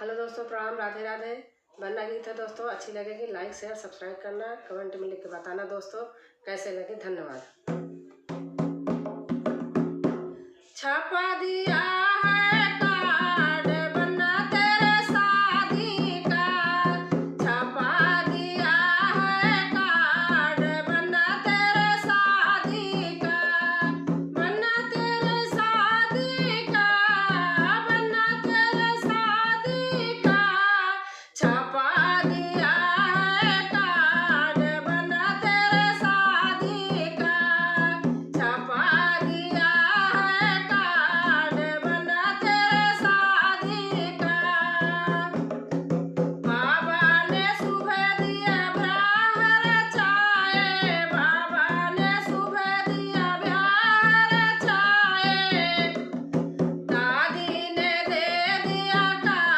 Hello दोस्तों, प्रणाम, राधे राधे। बनना गीत है दोस्तों, अच्छी लगेगी लाइक शेयर सब्सक्राइब करना, कमेंट में लिख के बताना दोस्तों कैसे लगे। धन्यवाद। छापा दिया